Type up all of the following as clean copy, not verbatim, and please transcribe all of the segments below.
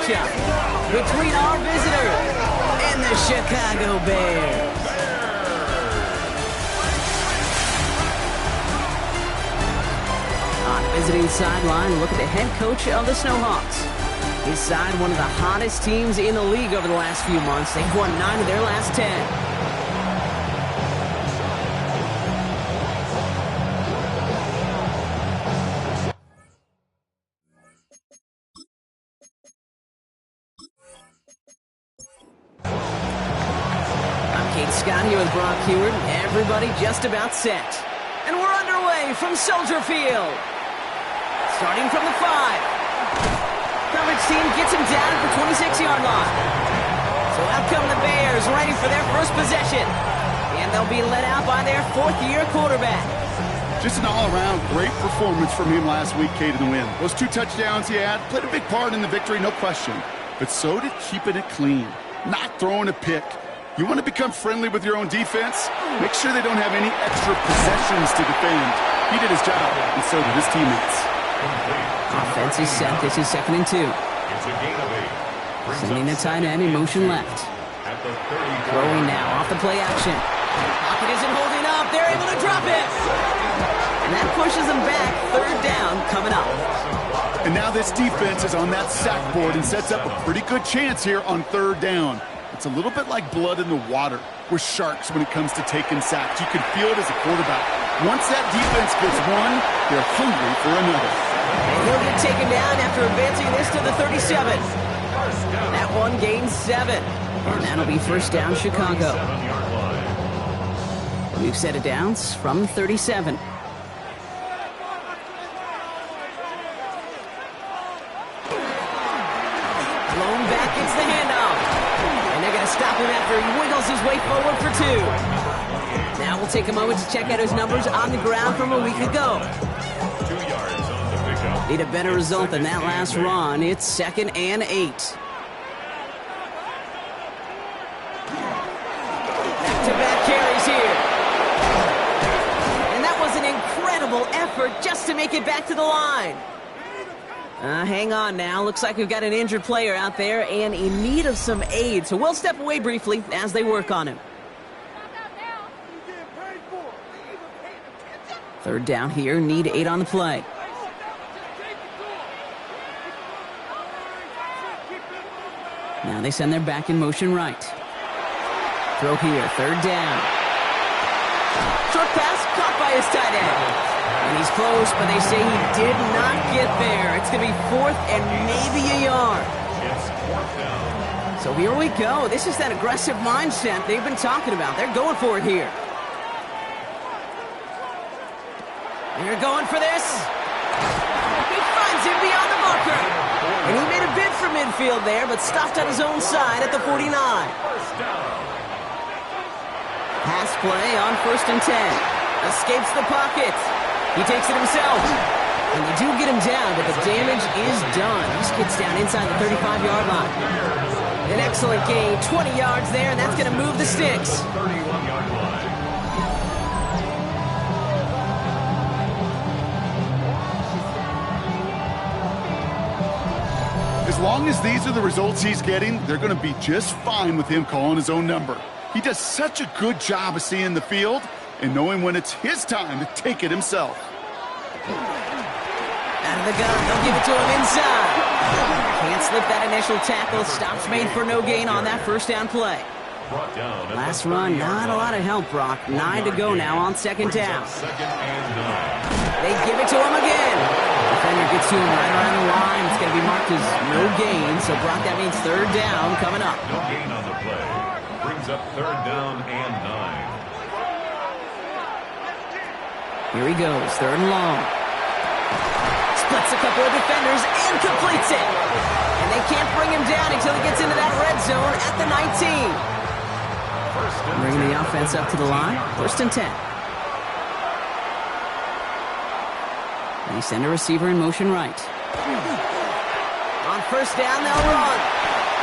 matchup between our visitors and the Chicago Bears. On the visiting sideline, look at the head coach of the SnowHawks. His side, one of the hottest teams in the league over the last few months. They've won 9 of their last 10. Scott here with Brock Heward. Everybody just about set. And we're underway from Soldier Field. Starting from the 5. Coverage team gets him down at the 26-yard line. So out come the Bears, ready for their first possession. And they'll be led out by their 4th-year quarterback. Just an all-around great performance from him last week, Kate, in the win. Those 2 touchdowns he had played a big part in the victory, no question. But so did keeping it clean, not throwing a pick. You want to become friendly with your own defense? Make sure they don't have any extra possessions to defend. He did his job, and so did his teammates. Offense is set. This is 2nd and 2. Sending the tight end in motion left. Throwing now off the play action. Pocket isn't holding up. They're able to drop it. And that pushes them back. 3rd down coming up. And now this defense is on that sack board and sets up a pretty good chance here on 3rd down. It's a little bit like blood in the water with sharks when it comes to taking sacks. You can feel it as a quarterback. Once that defense gets one, they're hungry for another. And he'll get taken down after advancing this to the 37. That one gains 7. And that'll be 1st down, Chicago. We've set it down from 37. Blown back, it's the handoff. And they're going to stop him after he wiggles his way forward for 2. Now we'll take a moment to check out his numbers on the ground from a week ago. 2 yards on the pickup. Need a better result than that last run. It's 2nd and 8. Back-to-back carries here. And that was an incredible effort just to make it back to the line. Hang on now. Looks like we've got an injured player out there and in need of some aid. So we'll step away briefly as they work on him. 3rd down here. Need 8 on the play. Now they send their back in motion right. Throw here. 3rd down. Short pass caught by his tight end. And he's close, but they say he did not get there. It's going to be 4th and maybe a yard. It's 4th down. So here we go. This is that aggressive mindset they've been talking about. They're going for it here. They're going for this. He finds him beyond the marker. And he made a bid for midfield there, but stopped on his own side at the 49. Pass play on 1st and 10. Escapes the pocket. He takes it himself. And they do get him down, but the damage is done. He gets down inside the 35-yard line. An excellent gain, 20 yards there, and that's going to move the sticks. 31-yard line. As long as these are the results he's getting, they're going to be just fine with him calling his own number. He does such a good job of seeing the field and knowing when it's his time to take it himself. Out of the gun, they'll give it to him inside. Can't slip that initial tackle. Stops made for no gain on that 1st down play. Last run, not a lot of help, Brock. 9 to go now on 2nd down. They give it to him again. Defender gets to him right around the line. It's going to be marked as no gain. So, Brock, that means 3rd down coming up. No gain on the play. Brings up 3rd down and 9. Here he goes, 3rd and long. Splits a couple of defenders and completes it. And they can't bring him down until he gets into that red zone at the 19. Bringing the offense up to the line, 1st and 10. They send a receiver in motion right. On 1st down, they'll run.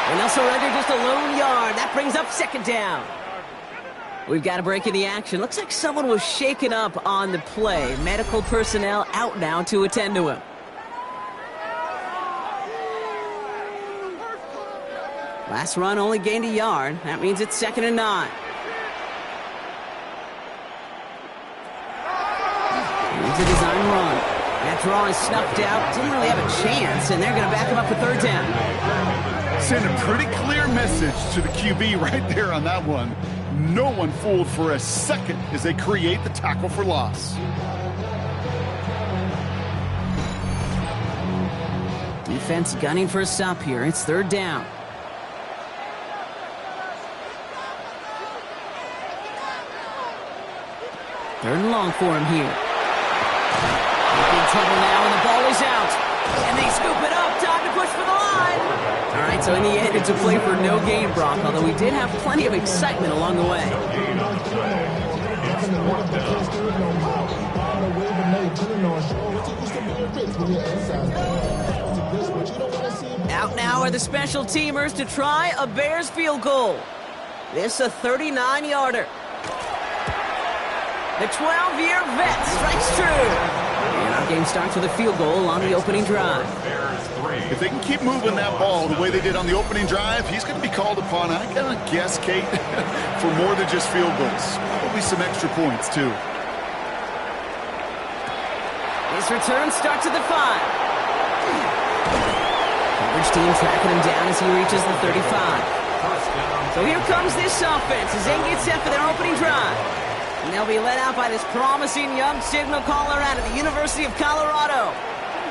And they'll surrender just a lone yard. That brings up 2nd down. We've got a break in the action. Looks like someone was shaken up on the play. Medical personnel out now to attend to him. Last run only gained a yard. That means it's 2nd and 9. Here's a design run. That draw is snuffed out. Didn't really have a chance, and they're going to back him up for 3rd down. Send a pretty clear message to the QB right there on that one. No one fooled for a second as they create the tackle for loss. Defense gunning for a stop here. It's 3rd down. Third and long for him here. In trouble now, and the ball is out. And they scoop it up. Time to push for the line. All right, so in the end, it's a play for no gain, Brock, although we did have plenty of excitement along the way. Out now are the special teamers to try a Bears field goal. This a 39-yarder. The 12-year vet strikes true. And our game starts with a field goal on the opening drive. If they can keep moving that ball the way they did on the opening drive, he's going to be called upon, I gotta guess, Kate, for more than just field goals. Probably some extra points, too. His return starts at the 5. Coverage team tracking him down as he reaches the 35. So here comes this offense as they get set for their opening drive. And they'll be led out by this promising young signal caller out of the University of Colorado.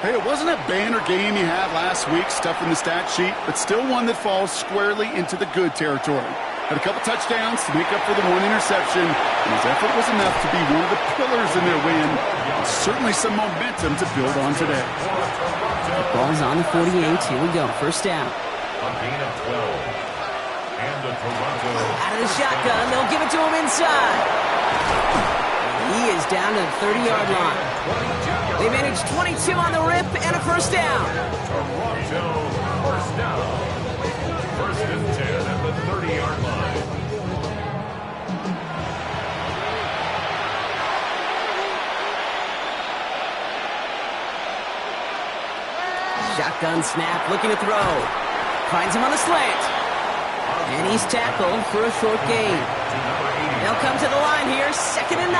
Hey, it wasn't a banner game he had last week, stuff in the stat sheet, but still one that falls squarely into the good territory. Had a couple touchdowns to make up for the one interception, and his effort was enough to be one of the pillars in their win. And certainly some momentum to build on today. The ball's on the 48. Here we go. 1st down. A gain of 12. And the Toronto. Out of the shotgun. They'll give it to him inside. He is down to the 30-yard line. They managed 22 on the rip and a 1st down. Toronto, 1st down. 1st and 10 at the 30-yard line. Shotgun snap, looking to throw. Finds him on the slant. And he's tackled for a short gain. They'll come to the line here, 2nd and 9.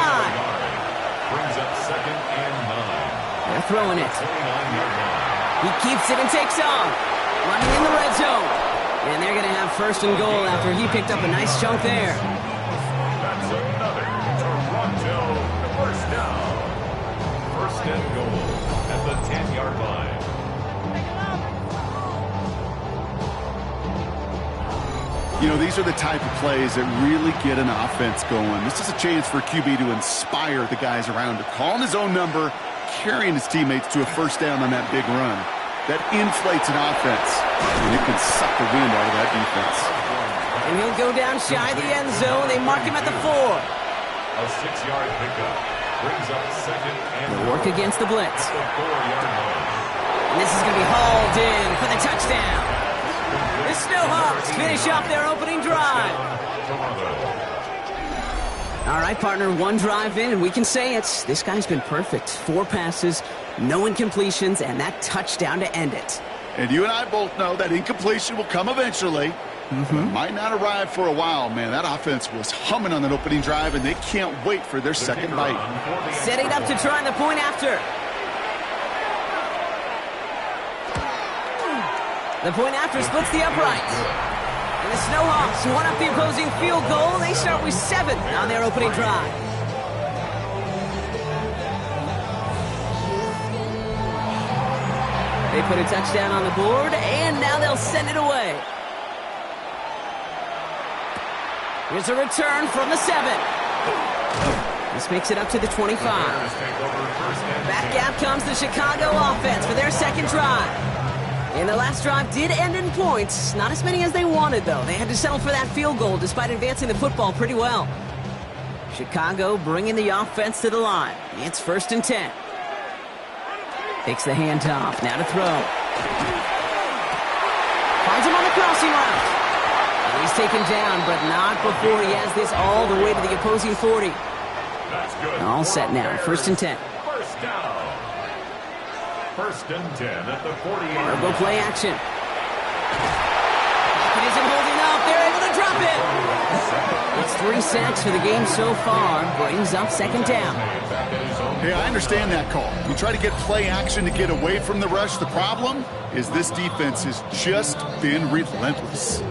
Brings up 2nd and 9. They're throwing it. 29-yard line. He keeps it and takes off. Running in the red zone. And they're going to have 1st and goal after he picked up a nice chunk there. That's another Toronto 1st down. 1st and goal at the 10-yard line. You know, these are the type of plays that really get an offense going. This is a chance for QB to inspire the guys around him. Calling his own number, carrying his teammates to a 1st down on that big run. That inflates an offense, and it can suck the wind out of that defense. And he'll go down shy of the end zone. They mark him at the 4. A 6-yard pickup brings up 2nd and They'll work against the blitz. the 4-yard line. And this is going to be hauled in for the touchdown. The Snowhawks finish off their opening drive. All right, partner, one drive in, and we can say it's this guy's been perfect. 4 passes, no incompletions, and that touchdown to end it. And you and I both know that incompletion will come eventually. But it might not arrive for a while, man. That offense was humming on that opening drive, and they can't wait for their second bite. Setting up to try the point after. The point after splits the uprights. And the Snowhawks won up the opposing field goal. They start with 7 on their opening drive. They put a touchdown on the board, and now they'll send it away. Here's a return from the 7. This makes it up to the 25. Back gap comes the Chicago offense for their second drive. And the last drive did end in points. Not as many as they wanted, though. They had to settle for that field goal despite advancing the football pretty well. Chicago bringing the offense to the line. It's 1st and 10. Takes the handoff. Now to throw. Finds him on the crossing route. And he's taken down, but not before he has this all the way to the opposing 40. That's good. All set now. 1st and 10. 1st down. 1st and 10 at the 48. Go play action. It is in 3 sacks for the game so far. Brings up second down. Yeah, I understand that call. You try to get play action to get away from the rush. The problem is this defense has just been relentless.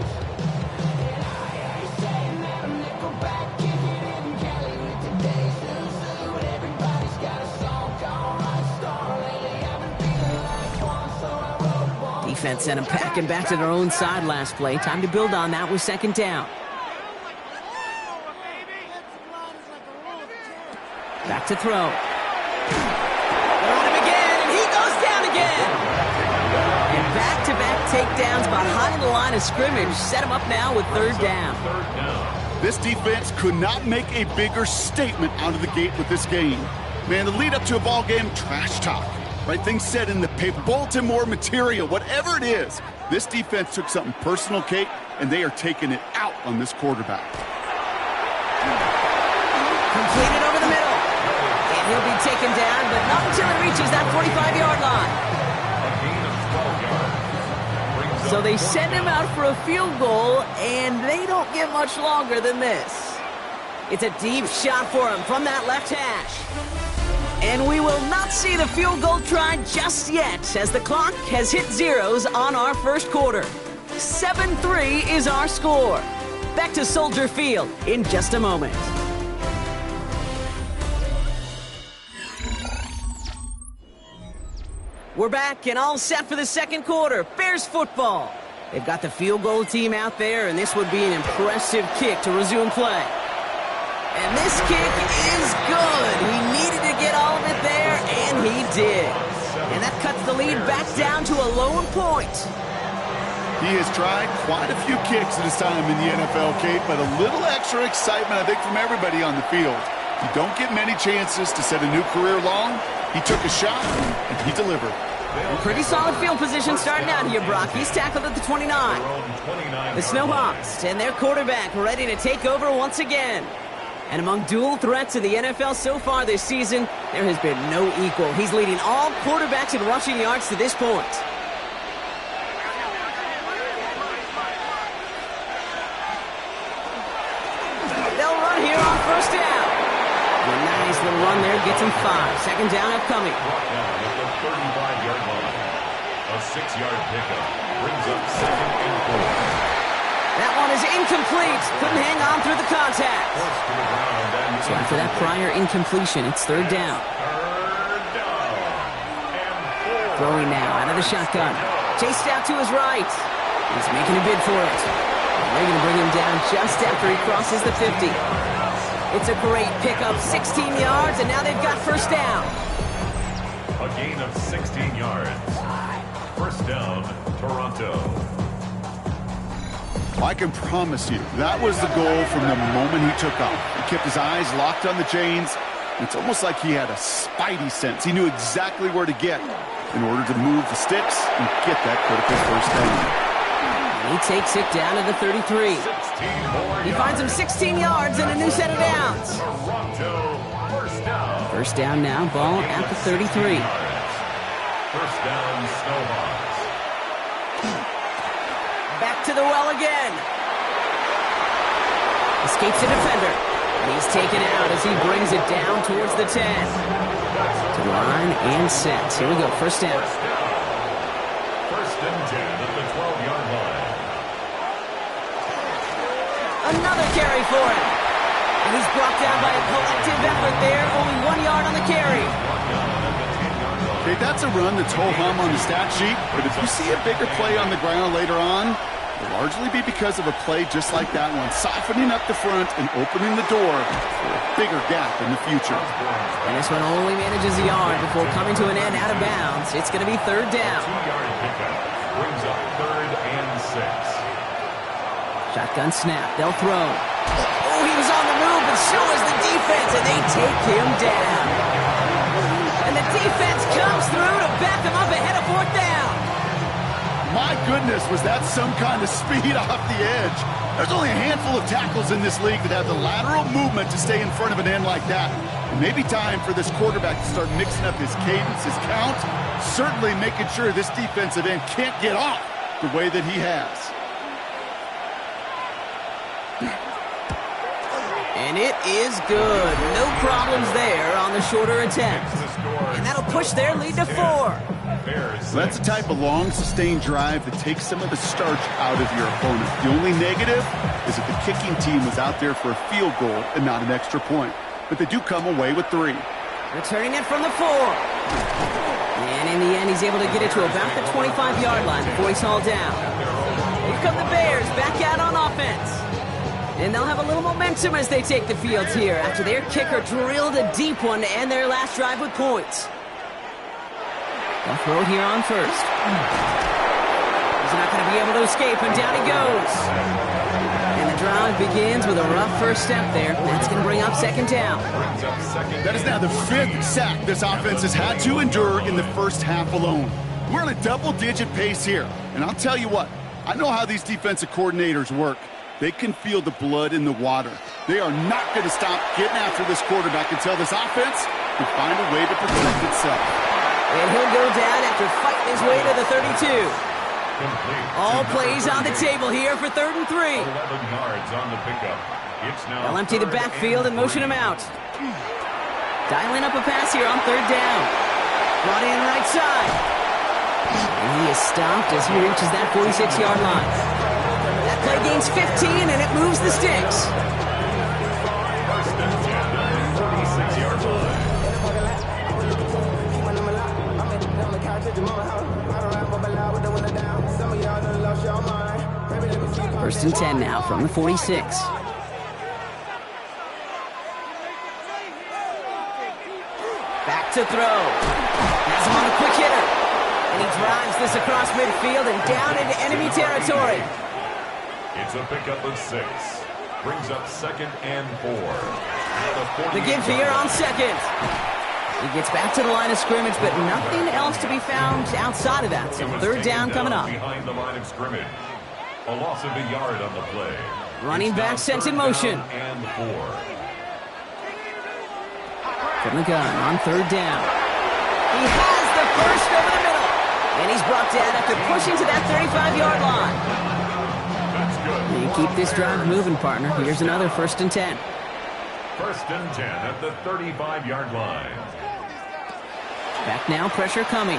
Defense sent them packing back to their own side last play. Time to build on that with second down. Back to throw. They're on him again, and he goes down again. And back-to-back takedowns behind the line of scrimmage set him up now with third down. This defense could not make a bigger statement out of the gate with this game. Man, the lead up to a ball game, trash talk. Right things said in the paper, bulletin board material, whatever it is. This defense took something personal, Kate, and they are taking it out on this quarterback. Completed over the middle. And he'll be taken down, but not until he reaches that 45-yard line. So they send him out for a field goal, and they don't get much longer than this. It's a deep shot for him from that left hash. And we will not see the field goal try just yet, as the clock has hit zeros on our first quarter. 7-3 is our score. Back to Soldier Field in just a moment. We're back and all set for the second quarter. Bears football. They've got the field goal team out there, and this would be an impressive kick to resume play. And this kick is good. He needed to get all of it there, and he did. And that cuts the lead back down to a lone point. He has tried quite a few kicks at his time in the NFL, Kate, but a little extra excitement, I think, from everybody on the field. You don't get many chances to set a new career long. He took a shot, and he delivered. And pretty solid field position starting out here, Brock. He's tackled at the 29. The SHawks and their quarterback ready to take over once again. And among dual threats in the NFL so far this season, there has been no equal. He's leading all quarterbacks in rushing yards to this point. They'll run here on first down. A nice little run there gets him 5. Second down upcoming. At the 35-yard line. A 6-yard pickup brings up second and 4. That one is incomplete. Couldn't hang on through the contact. So after that prior incompletion, it's third down. Throwing now out of the shotgun. Chased out to his right. He's making a bid for it. And they're going to bring him down just after he crosses the 50. It's a great pickup, 16 yards, and now they've got first down. A gain of 16 yards. First down, Toronto. I can promise you, that was the goal from the moment he took off. He kept his eyes locked on the chains. It's almost like he had a spidey sense. He knew exactly where to get in order to move the sticks and get that critical first down. And he takes it down to the 33. He finds him 16 yards and a new set of downs. First down now, ball at the 33. First down, SHawks. Back to the well again. Escapes the defender. And he's taken out as he brings it down towards the 10. To the line and set. Here we go, first down. First and 10 at the 12-yard line. Another carry for him. And he's brought down by a collective effort there. Only 1 yard on the carry. Okay, that's a run that's ho-hum on the stat sheet, but if you see a bigger play on the ground later on, it'll largely be because of a play just like that one, softening up the front and opening the door for a bigger gap in the future. And this one only manages a yard before coming to an end out of bounds. It's going to be third down. 2-yard pickup brings up third and 6. Shotgun snap. They'll throw. Oh, he was on the move, but so is the defense, and they take him down. And the defense comes through to back him up ahead of fourth down. My goodness, was that some kind of speed off the edge? There's only a handful of tackles in this league that have the lateral movement to stay in front of an end like that. It may be time for this quarterback to start mixing up his cadence, his count, certainly making sure this defensive end can't get off the way that he has. And it is good. No problems there on the shorter attempt. And that'll push their lead to 4. So that's the type of long, sustained drive that takes some of the starch out of your opponent. The only negative is that the kicking team was out there for a field goal and not an extra point. But they do come away with 3. Returning it from the 4. And in the end, he's able to get it to about the 25-yard line before he's hauled down. Here come the Bears back out on offense. And they'll have a little momentum as they take the field here after their kicker drilled a deep one to end their last drive with points. They'll throw it here on first. He's not going to be able to escape, and down he goes. And the drive begins with a rough first step there. That's going to bring up second down. That is now the 5th sack this offense has had to endure in the first half alone. We're on a double-digit pace here. And I'll tell you what, I know how these defensive coordinators work. They can feel the blood in the water. They are not going to stop getting after this quarterback until this offense can find a way to protect itself. And he'll go down after fighting his way to the 32. All plays on the table here for 3rd and 3. 11 yards on the pickup. It's now They'll empty the backfield and motion him out. Dialing up a pass here on 3rd down. Brought in right side. And he is stopped as he reaches that 46-yard line. That play gains 15, and it moves the sticks. 1st and 10 at the 46-yard line. 1st and 10 now from the 46. Back to throw. Has him on a quick hitter. And he drives this across midfield and down into enemy territory. It's a pickup of 6. Brings up 2nd and 4. The give here on 2nd. He gets back to the line of scrimmage, but nothing else to be found outside of that. So 3rd down coming up. Behind the line of scrimmage. A loss of a yard on the play. Running back sent in motion. And 4. From the gun on 3rd down. He has the first over the middle. And he's brought down after pushing to that 35-yard line. That's good. You keep this drive moving, partner. Here's another 1st and 10. 1st and 10 at the 35-yard line. Back now, pressure coming.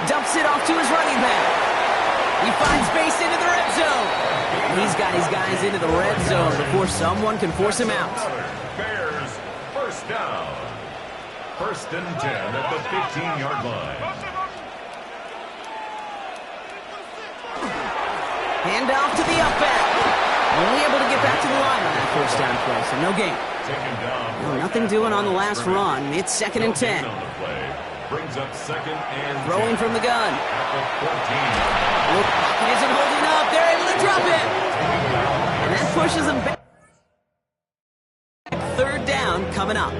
Dumps it off to his running back. He finds space into the red zone. And he's got his guys into the red zone before someone can force him out. Bears, 1st down. 1st and 10 at the 15-yard line. Hand off to the up back. Only able to get back to the line on that 1st down play, so no gain. Taken down. Well, nothing doing on the last run. It's 2nd and 10. On the play. Brings up 2nd and Throwing 10 from the gun. at the 14-yard line. Look, pocket isn't holding up. They're able to drop it. And that pushes them back. 3rd down coming up.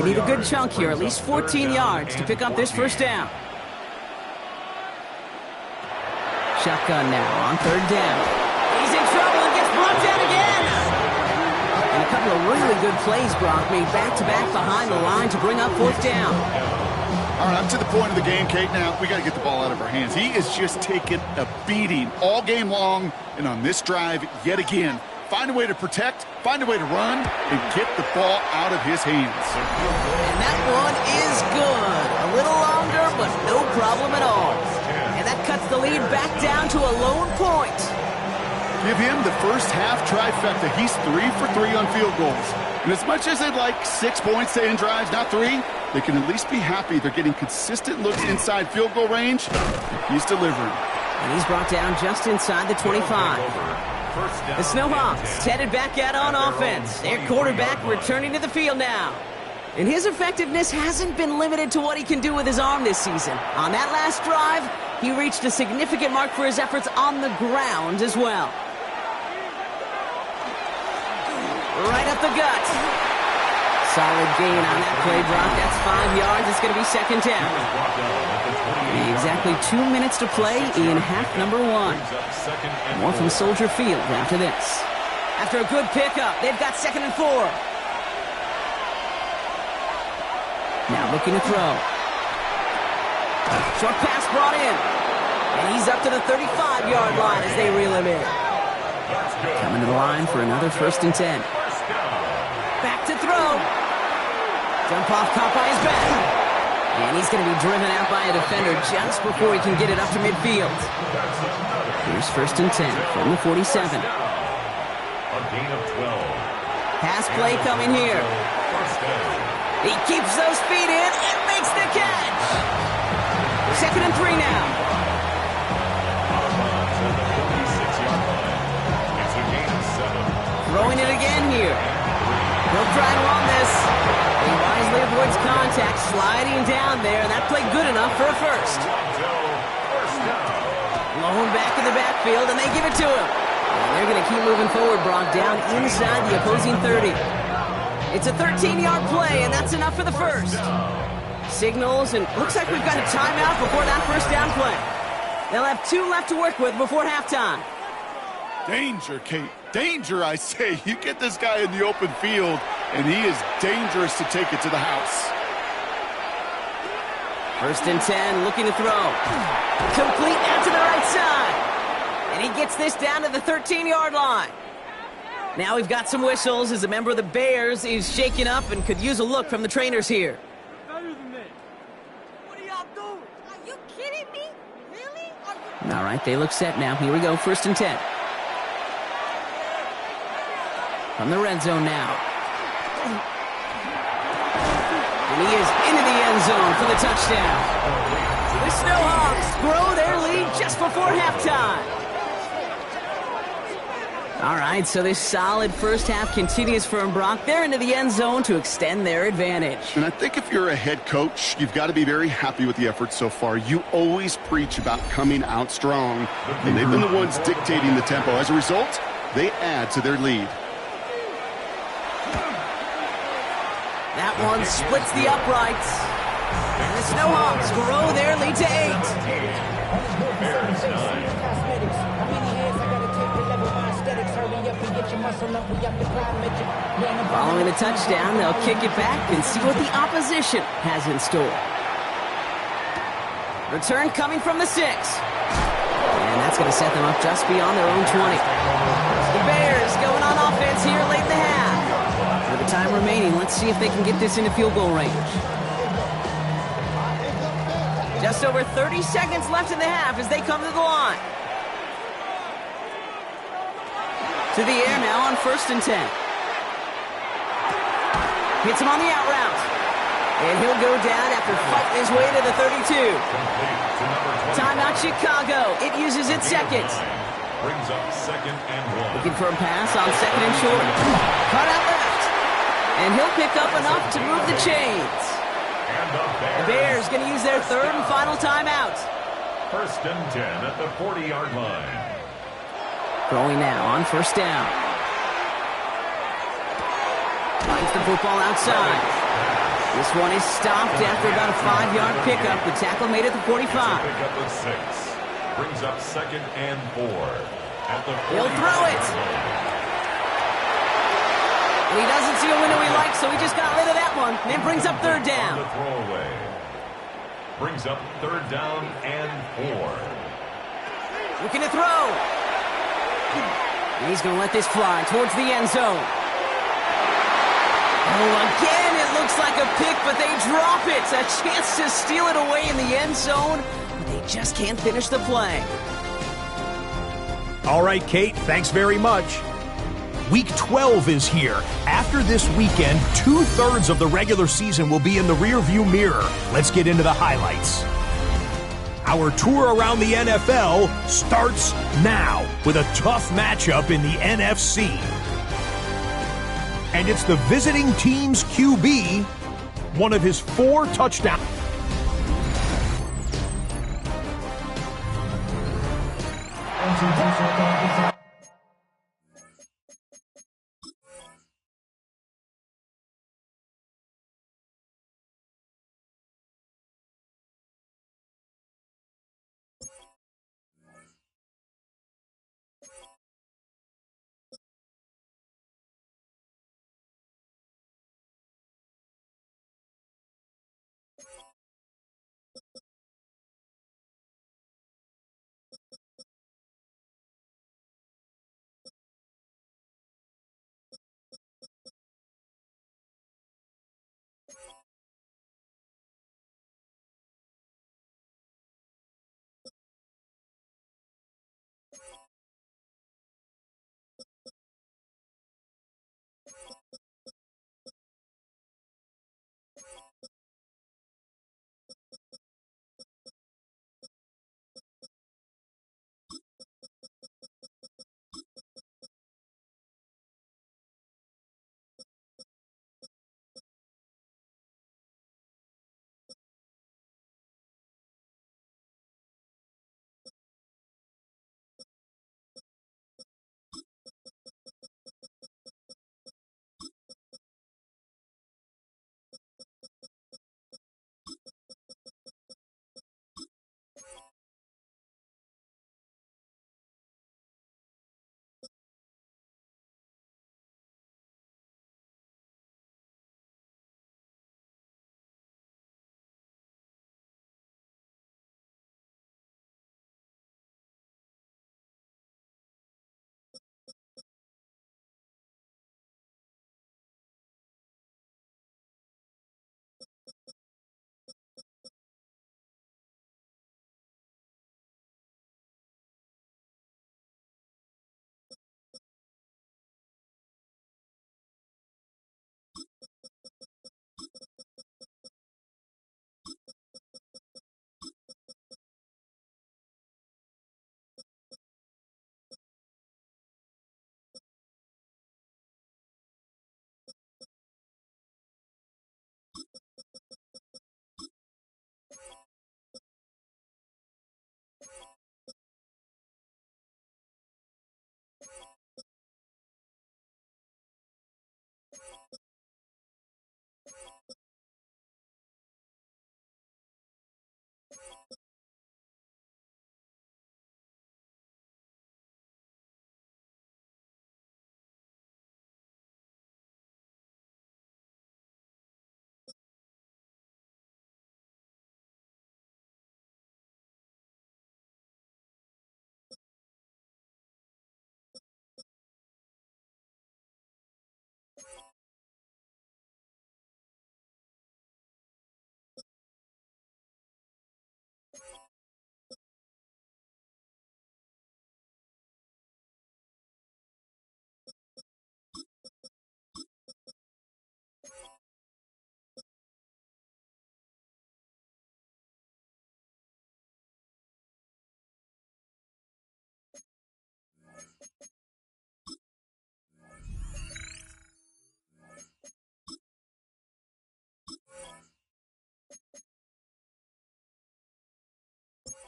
need a good chunk here, at least 14 yards to pick up this first down. Shotgun now on third down. He's in trouble and gets brought down again. And a couple of really good plays, Brock, made back-to-back behind the line to bring up fourth down. All right, up to the point of the game, Kate. Now, we got to get the ball out of our hands. He is just taking a beating all game long, and on this drive, yet again, find a way to protect, find a way to run, and get the ball out of his hands. And that one is good. A little longer, but no problem at all. And that cuts the lead back down to a lone point. Give him the first half trifecta. He's 3 for 3 on field goals. And as much as they'd like 6 points to end drives, not 3, they can at least be happy they're getting consistent looks inside field goal range. He's delivering. And he's brought down just inside the 25. The Snowhawks headed back out on offense. Their quarterback returning to the field now. And his effectiveness hasn't been limited to what he can do with his arm this season. On that last drive, he reached a significant mark for his efforts on the ground as well. Right up the gut. Solid gain on that play, Brock. That's 5 yards. It's going to be second down. Exactly 2 minutes to play in half number 1. More from Soldier Field after this. After a good pickup, they've got 2nd and 4. Now looking to throw. Short pass brought in. And he's up to the 35-yard line as they reel him in. Coming to the line for another 1st and 10. Back to throw. Jump off, caught by his back. And he's going to be driven out by a defender just before he can get it up to midfield. Here's 1st and 10 from the 47. A gain of 12. Pass play coming here. He keeps those feet in and makes the catch. 2nd and 3 now. It's a gain of 7. Throwing it again here. He'll try to run this. He wisely avoids contact, sliding down there, and that played good enough for a first. Lone back in the backfield, and they give it to him. And they're going to keep moving forward, Brock, down inside the opposing 30. It's a 13-yard play, and that's enough for the first. Signals, and looks like we've got a timeout before that first down play. They'll have 2 left to work with before halftime. Danger, Kate. Danger, I say. You get this guy in the open field, and he is dangerous to take it to the house. 1st and 10, looking to throw. Complete out to the right side. And he gets this down to the 13-yard line. Now we've got some whistles as a member of the Bears is shaken up and could use a look from the trainers here. What are y'all doing? Are you kidding me? Really? All right, they look set now. Here we go, 1st and 10. From the red zone now. And he is into the end zone for the touchdown. The Snowhawks grow their lead just before halftime. All right, so this solid first half continues for Brock. They're into the end zone to extend their advantage. And I think if you're a head coach, you've got to be very happy with the effort so far. You always preach about coming out strong, and they've been the ones dictating the tempo. As a result, they add to their lead. That one splits the uprights. And the Snowhawks grow their lead to 8. Following the touchdown, they'll kick it back and see what the opposition has in store. Return coming from the 6. And that's going to set them up just beyond their own 20. The Bears going on offense here late in the half. With the time remaining, let's see if they can get this into field goal range. Just over 30 seconds left in the half as they come to the line. To the air now on 1st and 10. Hits him on the out route. And he'll go down after fighting his way to the 32. Timeout Chicago. It uses its 2nd. Brings up 2nd and 1. Looking for a pass on 2nd and short. Cut out left. And he'll pick up enough to move the chains. The Bears going to use their 3rd and final timeout. 1st and 10 at the 40-yard line. Throwing now on 1st down. Finds the football outside. This one is stopped after about a 5-yard pickup. The tackle made it to 45. Pickup of 6. Brings up 2nd and 4. At the 40. He'll throw it. And he doesn't see a window he likes, so he just got rid of that one. And it brings up 3rd down. The throwaway. Brings up 3rd down and 4. Looking to throw. And he's going to let this fly towards the end zone. Oh, again, it looks like a pick, but they drop it. A chance to steal it away in the end zone, but they just can't finish the play. All right, Kate, thanks very much. Week 12 is here. After this weekend, 2/3 of the regular season will be in the rearview mirror. Let's get into the highlights. Our tour around the NFL starts now with a tough matchup in the NFC. And it's the visiting team's QB, one of his 4 touchdowns.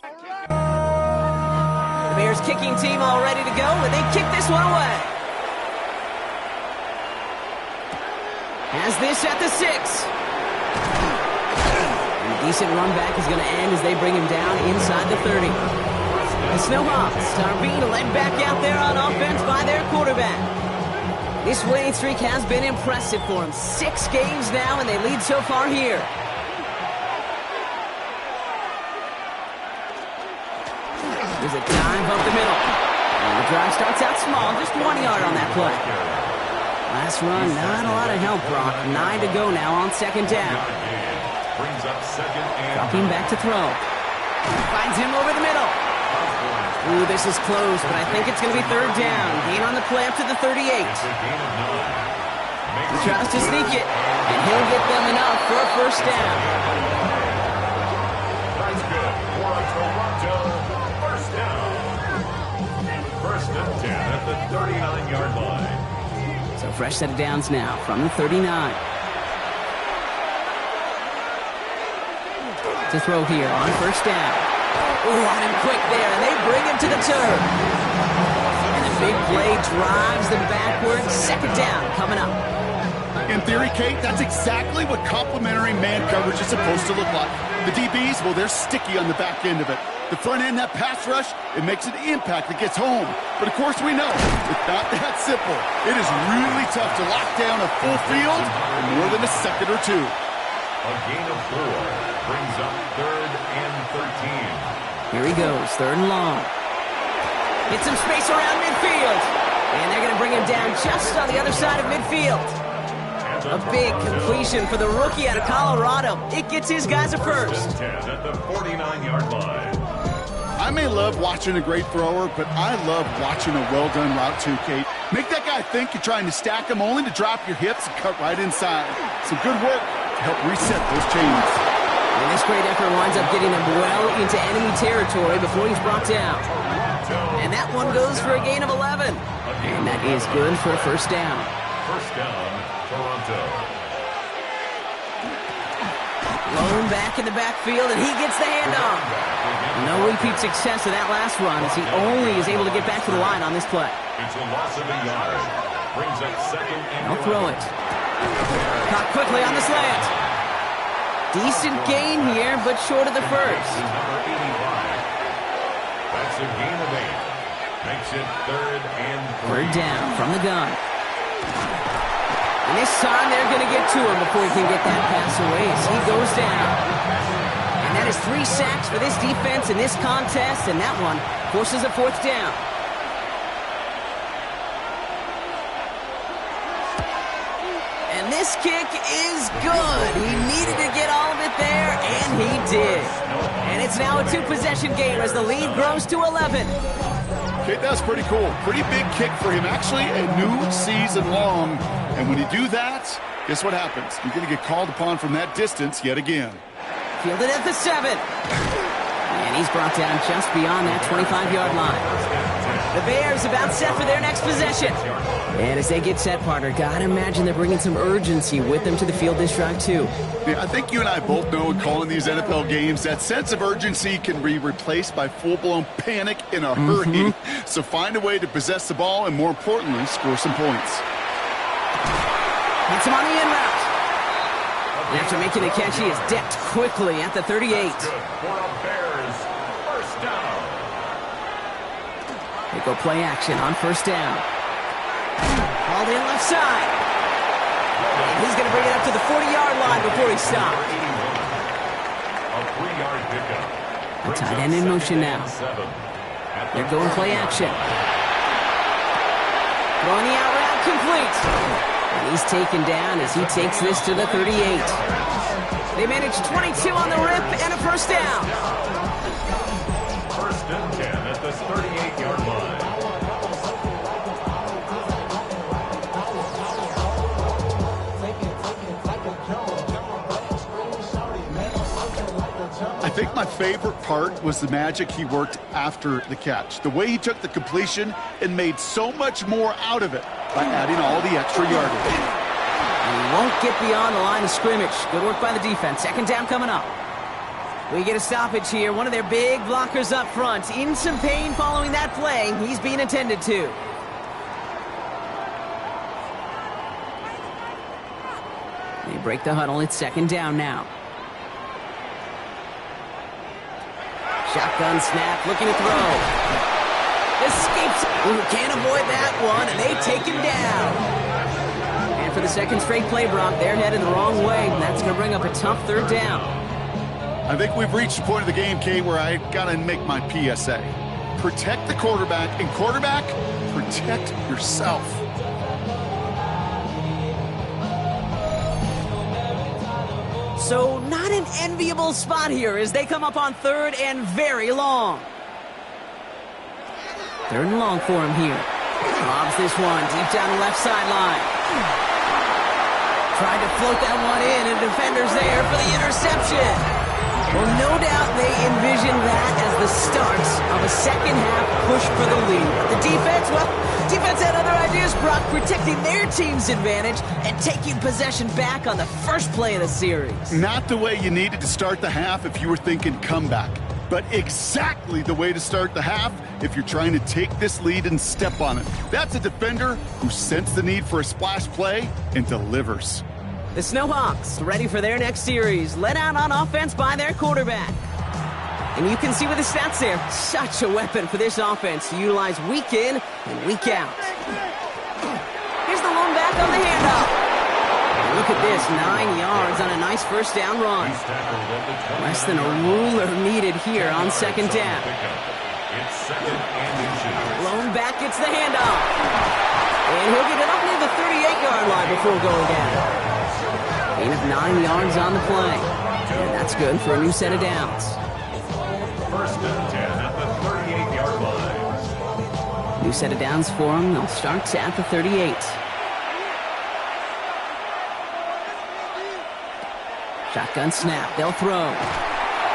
The Bears kicking team all ready to go, and they kick this one away. Has this at the 6. Decent run back is going to end as they bring him down inside the 30. The Snowhawks are being led back out there on offense by their quarterback. This winning streak has been impressive for him. 6 games now, and they lead so far here. There's a dive up the middle. And the drive starts out small, just 1 yard on that play. Last run, not a lot of help, Brock. 9 to go now on second down. Dropping back to throw. Finds him over the middle. Ooh, this is close, but I think it's going to be third down. Gain on the play up to the 38. He tries to sneak it, and he'll get them enough for a first down. That's good for a Toronto first down. First and 10 at the 39-yard line. So fresh set of downs now from the 39. To throw here on first down. Ooh, on him quick there, and they bring him to the turf. And the big play drives them backwards. Second down coming up. In theory, Kate, that's exactly what complementary man coverage is supposed to look like. The DBs, well, they're sticky on the back end of it. The front end, that pass rush, it makes an impact that gets home. But of course we know, it's not that simple. It is really tough to lock down a full field in more than a second or two. A gain of 4 brings up third and 13. Here he goes, third and long. Get some space around midfield. And they're going to bring him down just on the other side of midfield. A big completion for the rookie out of Colorado. It gets his guys a first. 10 at the 49-yard line. I may love watching a great thrower, but I love watching a well-done route too, Kate. Make that guy think you're trying to stack him only to drop your hips and cut right inside. Some good work to help reset those chains. And this great effort winds up getting him well into enemy territory before he's brought down. And that one goes for a gain of 11. And that is good for a first down. First down, Toronto. Lone back in the backfield, and he gets the handoff. No repeat success of that last run as he only is able to get back to the line on this play. It's a loss of a yard. Brings up second and He'll throw it. Caught quickly on the slant. Decent gain here, but short of the first. number 85. That's a gain of 8. Makes it third and 3. Third down from the gun. And this time they're going to get to him before he can get that pass away as he goes down. And that is 3 sacks for this defense in this contest, and that one forces a fourth down. And this kick is good. He needed to get all of it there, and he did. And it's now a 2-possession game as the lead grows to 11. Okay, that's pretty cool. Pretty big kick for him. Actually, a new season long. And when you do that, guess what happens? You're going to get called upon from that distance yet again. Fielded at the 7. And he's brought down just beyond that 25-yard line. The Bears about set for their next possession. And as they get set, partner, gotta imagine they're bringing some urgency with them to the field this drive, too. Yeah, I think you and I both know in calling these NFL games, that sense of urgency can be replaced by full-blown panic in a hurry. So find a way to possess the ball and, more importantly, score some points. Gets him on the in route. And after making the catch, he is decked quickly at the 38. Good for a Bears first down. They go play action on first down. Called in left side. And he's going to bring it up to the 40-yard line before he stopped. A 3-yard pickup. A tight end in motion now. They're going play action. Throwing the out route complete. And he's taken down as he takes this to the 38. They manage 22 on the rip and a first down. First and 10 at the 38-yard line. I think my favorite part was the magic he worked after the catch. The way he took the completion and made so much more out of it by adding all the extra yardage. And he won't get beyond the line of scrimmage. Good work by the defense. Second down coming up. We get a stoppage here. One of their big blockers up front. In some pain following that play. He's being attended to. They break the huddle. It's second down now. Shotgun snap, looking to throw. Escapes. Ooh, can't avoid that one, and they take him down. And for the second straight play, Brock, they're headed the wrong way, and that's going to bring up a tough third down. I think we've reached the point of the game, Kate, where I got to make my PSA. Protect the quarterback, and quarterback, protect yourself. So not an enviable spot here as they come up on third and very long. Third and long for him here. Lobs this one deep down the left sideline. Tried to float that one in, and defender's there for the interception. Well, no doubt they envisioned that as the start of a second-half push for the lead. The defense, well, defense had other ideas, Brock, protecting their team's advantage and taking possession back on the first play of the series. Not the way you needed to start the half if you were thinking comeback, but exactly the way to start the half if you're trying to take this lead and step on it. That's a defender who sensed the need for a splash play and delivers. The Snowhawks ready for their next series, led out on offense by their quarterback. And you can see with the stats there, such a weapon for this offense to utilize week in and week out. Here's the lone back on the handoff. And look at this, 9 yards on a nice first down run. Less than a ruler needed here on second down. Lone back gets the handoff. And he'll get it up near the 38-yard line before going down. Gain of 9 yards on the play. And that's good for a new set of downs. First and 10 at the 38-yard line. New set of downs for him. They'll start at the 38. Shotgun snap. They'll throw.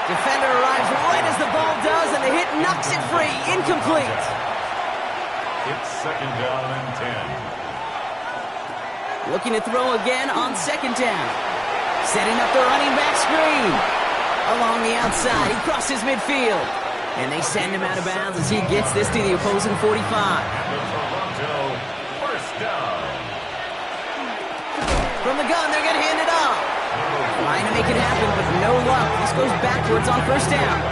Defender arrives right as the ball does, and the hit knocks it free. Incomplete. It's second down and 10. Looking to throw again on second down. Setting up the running back screen. Along the outside, he crosses midfield. And they send him out of bounds as he gets this to the opposing 45. Toronto, first down. From the gun, they're going to hand it off. Trying to make it happen, but no luck. This goes backwards on first down.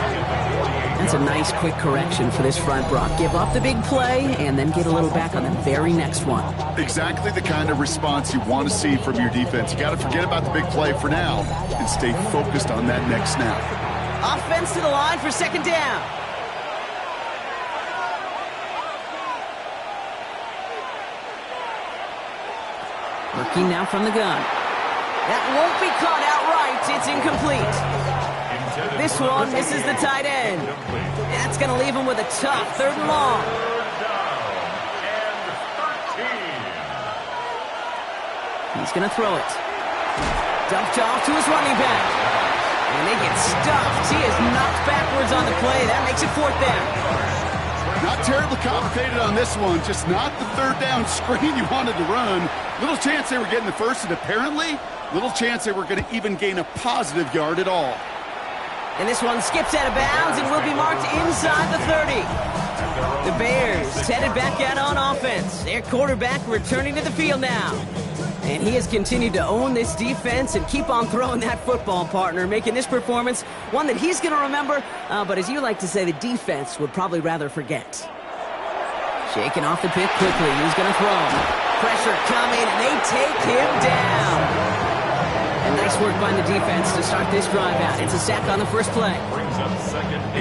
That's a nice quick correction for this front, Brock. Give up the big play and then get a little back on the very next one. Exactly the kind of response you want to see from your defense. You got to forget about the big play for now and stay focused on that next snap. Offense to the line for second down. Working now from the gun. That won't be caught outright. It's incomplete. This one misses the tight end. That's going to leave him with a tough third and long. He's going to throw it. Dumped off to his running back. And they get stuffed. He is knocked backwards on the play. That makes it fourth down. Not terribly complicated on this one. Just not the third down screen you wanted to run. Little chance they were getting the first, and apparently little chance they were going to even gain a positive yard at all. And this one skips out of bounds and will be marked inside the 30. The Bears headed back out on offense. Their quarterback returning to the field now. And he has continued to own this defense and keep on throwing that football, partner, making this performance one that he's going to remember, but as you like to say, the defense would probably rather forget. Shaking off the pick quickly. He's going to throw. Pressure coming, and they take him down. And nice work by the defense to start this drive out. It's a sack on the first play.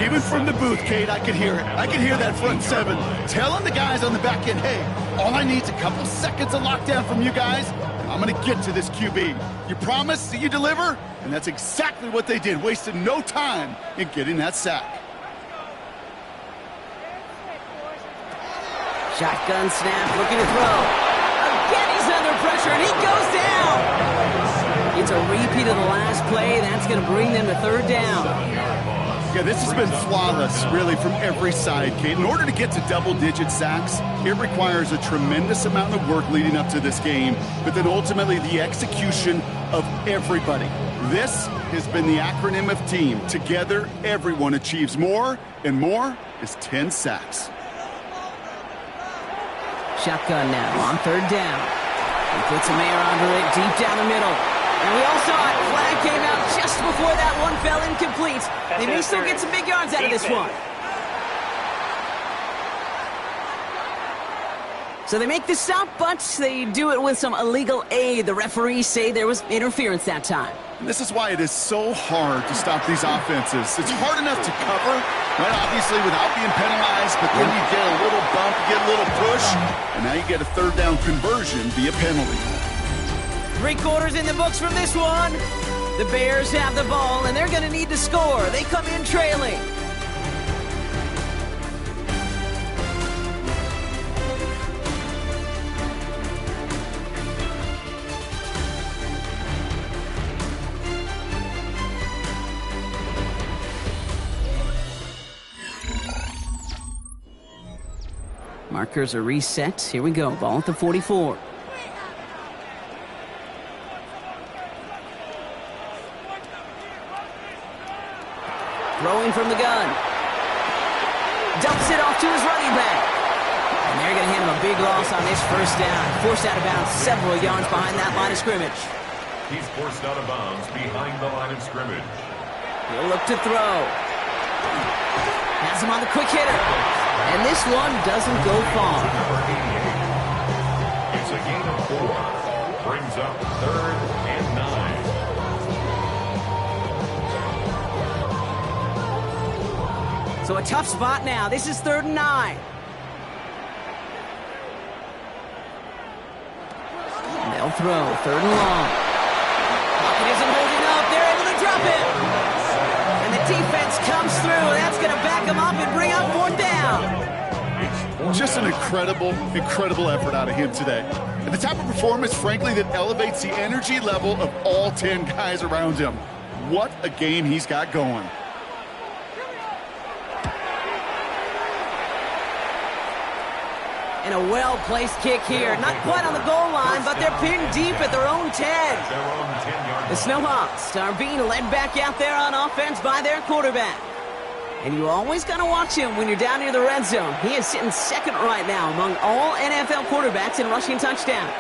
Even from the booth, Kate, I could hear it. I could hear that front seven telling the guys on the back end, hey, all I need is a couple seconds of lockdown from you guys. I'm going to get to this QB. You promise that you deliver? And that's exactly what they did, wasted no time in getting that sack. Shotgun snap, looking to throw. Again, he's under pressure, and he goes down. It's a repeat of the last play. That's going to bring them to third down. Yeah, this has been flawless, really, from every side, Kate. In order to get to double-digit sacks, it requires a tremendous amount of work leading up to this game, but then ultimately the execution of everybody. This has been the acronym of TEAM. Together, everyone achieves more, and more is 10 sacks. Shotgun now on third down. He puts a man under it deep down the middle. And we all saw it. Flag came out just before that one fell incomplete. They may still get some big yards out of this one. So they make the stop, but they do it with some illegal aid. The referees say there was interference that time. And this is why it is so hard to stop these offenses. It's hard enough to cover, right, obviously, without being penalized, but then you get a little bump, you get a little push, and now you get a third down conversion via penalty. 3 quarters in the books from this one. The Bears have the ball, and they're going to need to score. They come in trailing. Markers are reset. Here we go. Ball at the 44. Throwing from the gun. Dumps it off to his running back. And they're going to hand him a big loss on this first down. Forced out of bounds several yards behind that line of scrimmage. He's forced out of bounds behind the line of scrimmage. He'll look to throw. Has him on the quick hitter. And this one doesn't go far. It's a gain of 4. Brings up 3rd and 9. So a tough spot now. This is 3rd and 9. They'll throw. 3rd and long. Pocket isn't holding up. They're able to drop it. And the defense comes through. That's going to back them up and bring up 4th down. Just an incredible effort out of him today. And the type of performance, frankly, that elevates the energy level of all 10 guys around him. What a game he's got going. And a well-placed kick here. Not quite on the goal line, but they're pinned deep at their own 10. The Snowhawks are being led back out there on offense by their quarterback. And you always got to watch him when you're down near the red zone. He is sitting 2nd right now among all NFL quarterbacks in rushing touchdowns.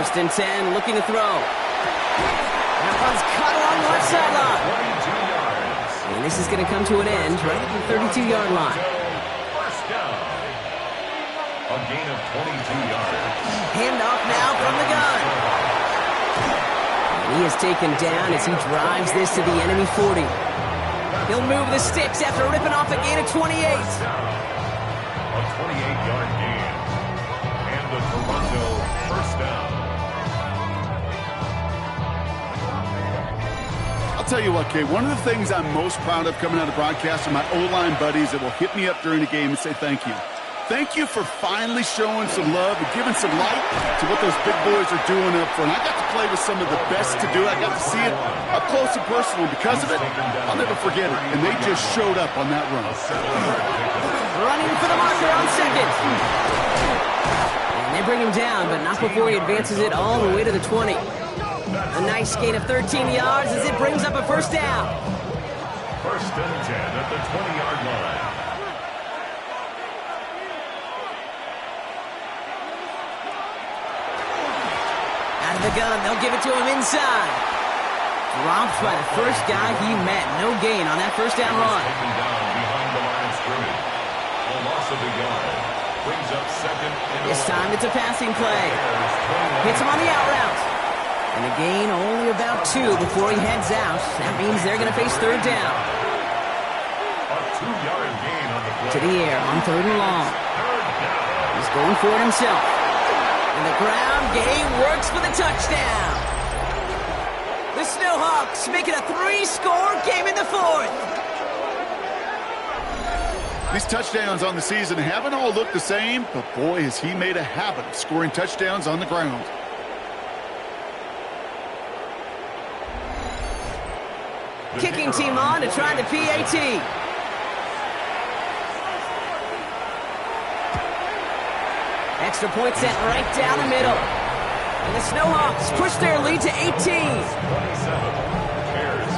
1st and 10, looking to throw. That one's caught along the left sideline. And this is going to come to an end right at the 32-yard line. First down. A gain of 22 yards. Handoff now from the gun. And he is taken down as he drives this to the enemy 40. He'll move the sticks after ripping off a gain of 28. A 28-yard gain. And the Toronto first down. I'll tell you what, Kay, one of the things I'm most proud of coming out of broadcast are my O-line buddies that will hit me up during the game and say thank you. Thank you for finally showing some love and giving some light to what those big boys are doing up front. I got to play with some of the best to do it. I got to see it up close and personal. Because of it, I'll never forget it. And they just showed up on that run. Running for the marker on 2nd. And they bring him down, but not before he advances it all the way to the 20. A nice gain of 13 yards as it brings up a 1st down. 1st and 10 at the 20-yard line. Out of the gun, they'll give it to him inside. Dropped by the first guy he met. No gain on that 1st down run. Taken down behind the line of scrimmage. A loss of a yard. Brings up 2nd and This time it's a passing play. Hits him on the out route. And a gain only about 2 before he heads out. That means they're going to face 3rd down. A 2-yard gain on the play. To the air on 3rd and long. He's going for it himself. And the ground game works for the touchdown. The Snowhawks make it a 3-score game in the 4th. These touchdowns on the season haven't all looked the same, but boy, has he made a habit of scoring touchdowns on the ground. Kicking team on to try the PAT. Extra point set right down the middle. And the Snowhawks push their lead to 18. 27. Bears 9.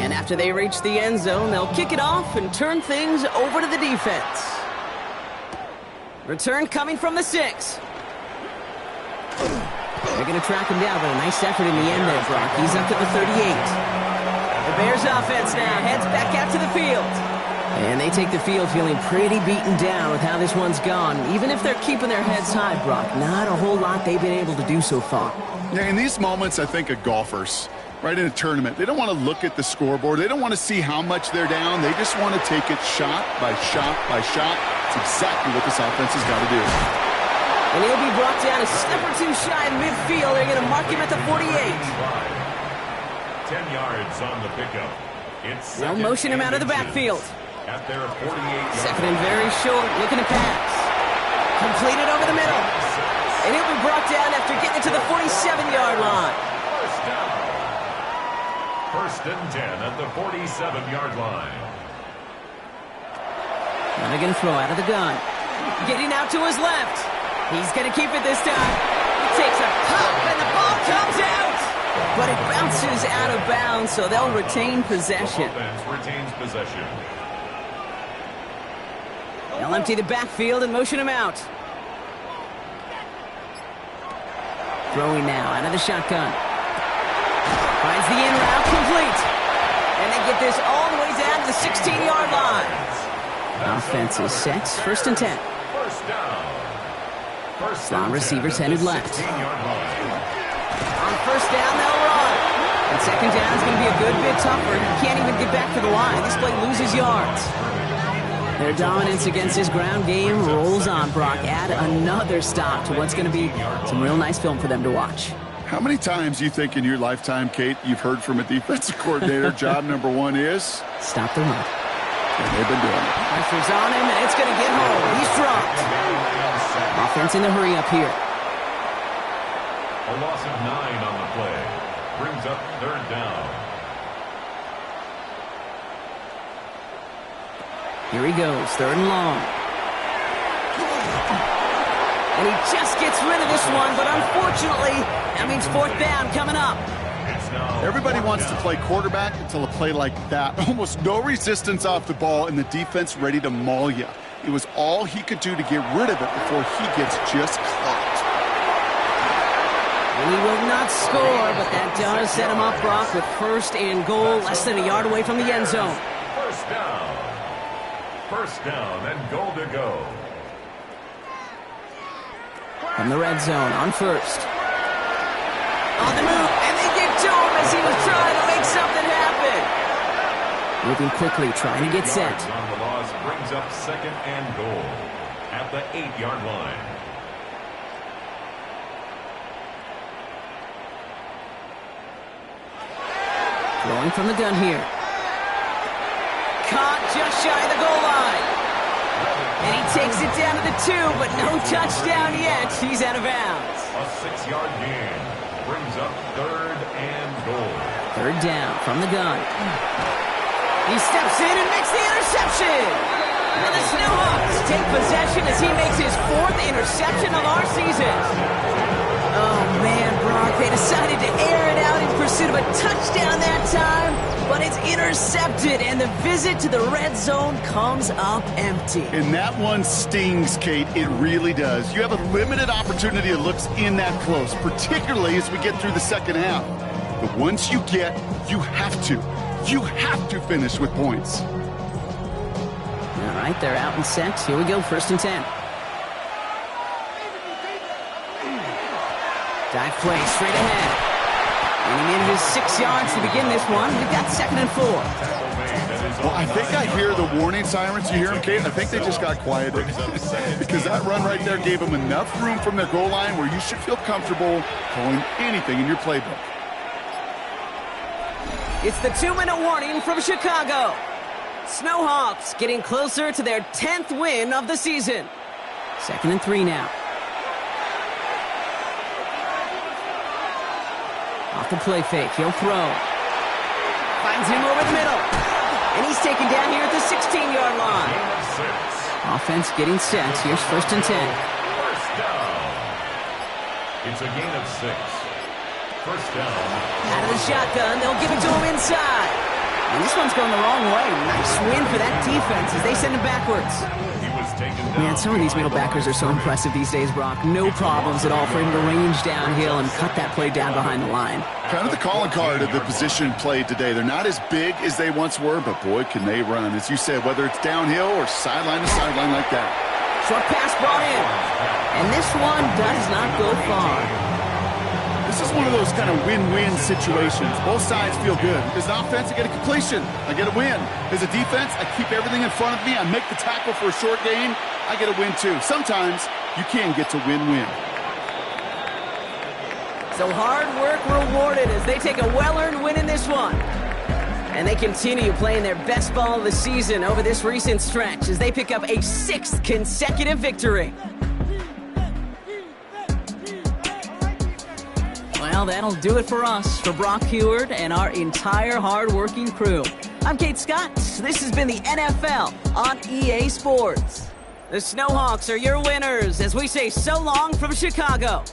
And after they reach the end zone, they'll kick it off and turn things over to the defense. Return coming from the 6. They're going to track him down, but a nice effort in the end there, Brock. He's up to the 38. The Bears offense now heads back out to the field. And they take the field feeling pretty beaten down with how this one's gone. Even if they're keeping their heads high, Brock, not a whole lot they've been able to do so far. Yeah, in these moments, I think of golfers, right, in a tournament. They don't want to look at the scoreboard. They don't want to see how much they're down. They just want to take it shot by shot by shot. It's exactly what this offense has got to do. And he'll be brought down a step or two shy in midfield. They're going to mark him at the 48. 10 yards on the pickup. They'll motion him out of the backfield. At their 48-yard second and very short, looking to pass. Completed over the middle. And he'll be brought down after getting to the 47-yard line. First down. First and 10 at the 47-yard line. Now they're going to throw out of the gun. Getting out to his left. He's going to keep it this time. He takes a pop, and the ball comes out. But it bounces out of bounds, so they'll retain possession. Offense retains possession. They'll empty the backfield and motion him out. Throwing now out of the shotgun. Finds the in route complete. And they get this all the way down to the 16-yard line. Offense is set. First and 10. First down. Slot receivers headed left. 16-yard line. On first down, they'll run. And second down is going to be a good bit tougher. He can't even get back to the line. This play loses yards. Their dominance against his ground game rolls on, Brock. Add another stop to what's going to be some real nice film for them to watch. How many times do you think in your lifetime, Kate, you've heard from a defensive coordinator, job number one is? Stop the run. And they've been doing it. Pressure's on him, and it's going to get home. He's dropped. Offense in the hurry up here. A loss of 9 on the play. Brings up third down. Here he goes, third and long. And he just gets rid of this one, but unfortunately, that means fourth down coming up. Everybody wants to play quarterback until a play like that. Almost no resistance off the ball, and the defense ready to maul you. It was all he could do to get rid of it before he gets just caught. He will not score, but that does set him up, Brock, with first and goal, less than a yard away from the end zone. First down. First down and goal to go. From the red zone on first. On the move, and they get to him as he was trying to make something happen. Moving quickly, trying to get set. On the loss brings up second and goal at the 8-yard line. Throwing from the gun here. Caught just shy of the goal line. And he takes it down to the 2, but no touchdown yet. He's out of bounds. A 6-yard gain brings up third and goal. Third down from the gun. He steps in and makes the interception. And the SHawks take possession as he makes his 4th interception of our season. Oh, man, Brock, they decided to air it out in pursuit of a touchdown that time, but it's intercepted, and the visit to the red zone comes up empty. And that one stings, Kate. It really does. You have a limited opportunity that looks in that close, particularly as we get through the second half. But once you get, you have to finish with points. All right, they're out and set. Here we go, first and 10. Dive play straight ahead. And he manages 6 yards to begin this one. We've got second and 4. Well, I think I hear the warning sirens. You hear them, Kate? I think they just got quieted. Because that run right there gave them enough room from their goal line where you should feel comfortable calling anything in your playbook. It's the 2-minute warning from Chicago. SHawks getting closer to their 10th win of the season. Second and 3 now. Off the play fake, he'll throw. Finds him over the middle. And he's taken down here at the 16-yard line. Offense getting set. Here's first and 10. First down. It's a gain of 6. First down. Out of the shotgun, they'll give it to him inside. And this one's going the wrong way. Nice win for that defense as they send him backwards. He was Man, some of these middle backers are so impressive these days, Brock. No problems at all for him to range downhill and cut that play down behind the line. Kind of the calling card of the position played today. They're not as big as they once were, but boy, can they run. As you said, whether it's downhill or sideline to sideline like that. Short pass brought in. And this one does not go far. This is one of those kind of win-win situations. Both sides feel good. As an offense, I get a completion. I get a win. As a defense, I keep everything in front of me. I make the tackle for a short gain. I get a win, too. Sometimes you can get to win-win. So hard work rewarded as they take a well-earned win in this one. And they continue playing their best ball of the season over this recent stretch as they pick up a 6th consecutive victory. Well, that'll do it for us, for Brock Heward and our entire hard-working crew. I'm Kate Scott. This has been the NFL on EA Sports. The Snowhawks are your winners as we say so long from Chicago.